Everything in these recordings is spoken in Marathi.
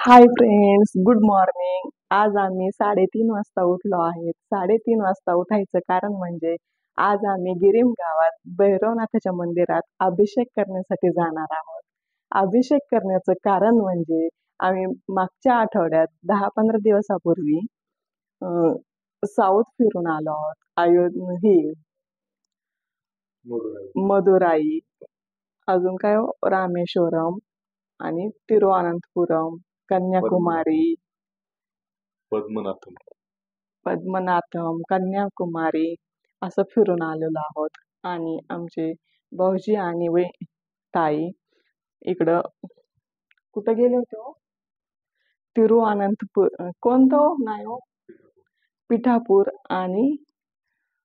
Hi friends, good morning. आज आम्ही 3:30 वाजता उठलो आहेत. 3:30 वाजता उठायचं कारण म्हणजे आज आम्ही गिरीम गावात भैरवनाथाच्या मंदिरात अभिषेक करण्यासाठी जाणार आहोत. अभिषेक करण्याचं कारण म्हणजे आम्ही मागच्या आठवड्यात 10-15 दिवसापूर्वी अं, साऊथ फिरून आलो आहोत. मदुराई, अजून काय रामेश्वरम आणि तिरुअनंतपुरम, कन्याकुमारी, पद्मनाथम पद्मनाथम, कन्याकुमारी असं फिरून आलेलो आहोत. आणि आमचे भाऊजी आणि ताई इकडं कुठं गेले होते हो? तिरुअनंतपूर कोणतं हो? नाही हो, पिठापूर. आणि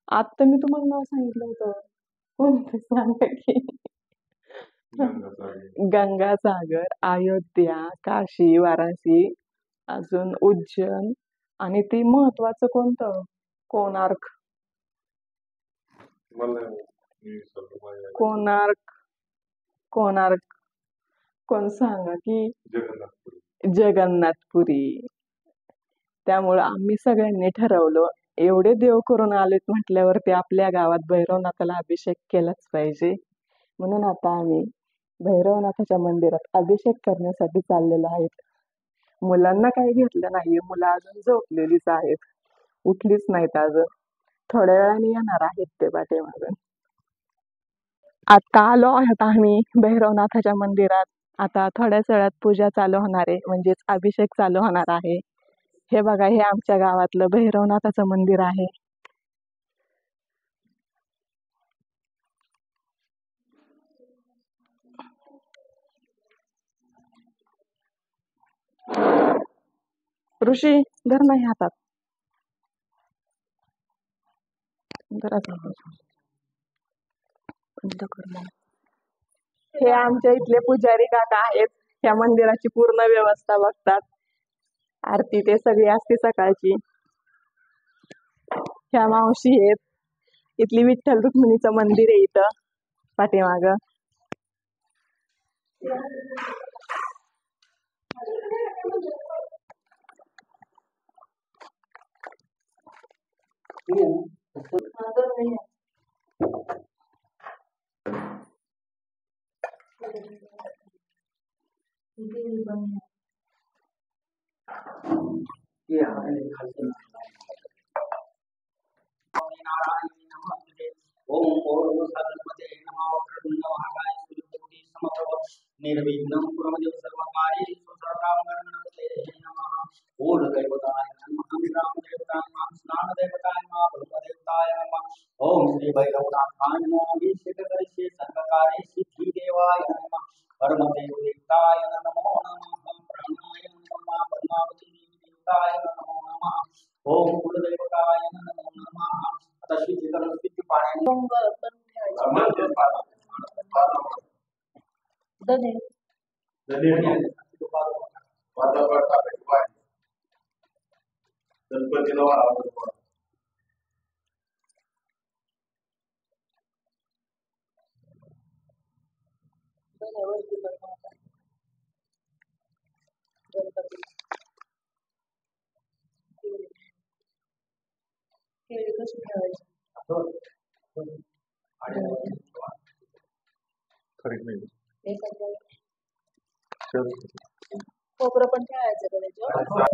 आता मी तुम्हाला नाव सांगितलं होतं, कोणतं सांगा की? गंगासागर, अयोध्या, काशी, वाराणसी, अजून उज्जैन आणि ते महत्वाचं कोणतं? कोणार्क. कोणार्क कोणार्क कोण सांगा की? जगन्नाथपुरी. त्यामुळं आम्ही सगळ्यांनी ठरवलं, एवढे देव करून आलेत म्हटल्यावरती आपल्या गावात भैरवनाथाला अभिषेक केलाच पाहिजे. म्हणून आता आम्ही भैरवनाथाच्या मंदिरात अभिषेक करण्यासाठी चाललेलो आहेत. मुलांना काही घेतलं नाहीये, मुलं अजून झोपलेलीच आहेत, उठलीच नाहीत अजून. थोड्या वेळाने येणार आहेत ते पाठीमागून. आता आलो आहोत आम्ही भैरवनाथाच्या मंदिरात. आता थोड्याच वेळात पूजा चालू होणार आहे, म्हणजेच अभिषेक चालू होणार आहे. हे बघा, हे आमच्या गावातलं भैरवनाथाचं मंदिर आहे. ऋषी धर नाही हातात जरा बंद कर मग. हे आमच्या इथले पुजारी काका आहेत. या मंदिराची पूर्ण व्यवस्था बघतात. आरती ते सगळी असते सकाळची. ह्या मावशी आहेत. इथली विठ्ठल रुक्मिणीचं मंदिर आहे इथं पाठीमाग. निर्विघ्नं कुर्वदेव सर्वकार्येषु सर्वदा गणपते नमः. ओम दैवताय नमः. ग्रामदेवताय नमः. स्नानदेवताय नमः. ब्रह्मदेवताय नमः. ओम श्री भैरवनाथाय नमः. अभिषेक करिष्ये सर्वकार्ये सिद्धिदेवाय नमः. परमदेवताय नमो नमः. प्राणाय नमः. पद्मावती देवताय नमो नमः. ओम कुलदेवताय नमो नमः. आता श्रीचरण स्थिती कोपरं पण ठेवायचं का त्याच्यावर?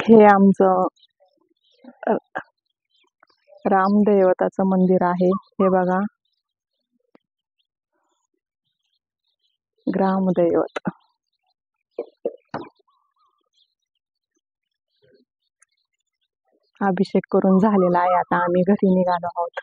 हे आमचं रामदैवताचं मंदिर आहे. हे बघा, ग्रामदैवत. अभिषेक करून झालेला आहे. आता आम्ही घरी निघालो आहोत.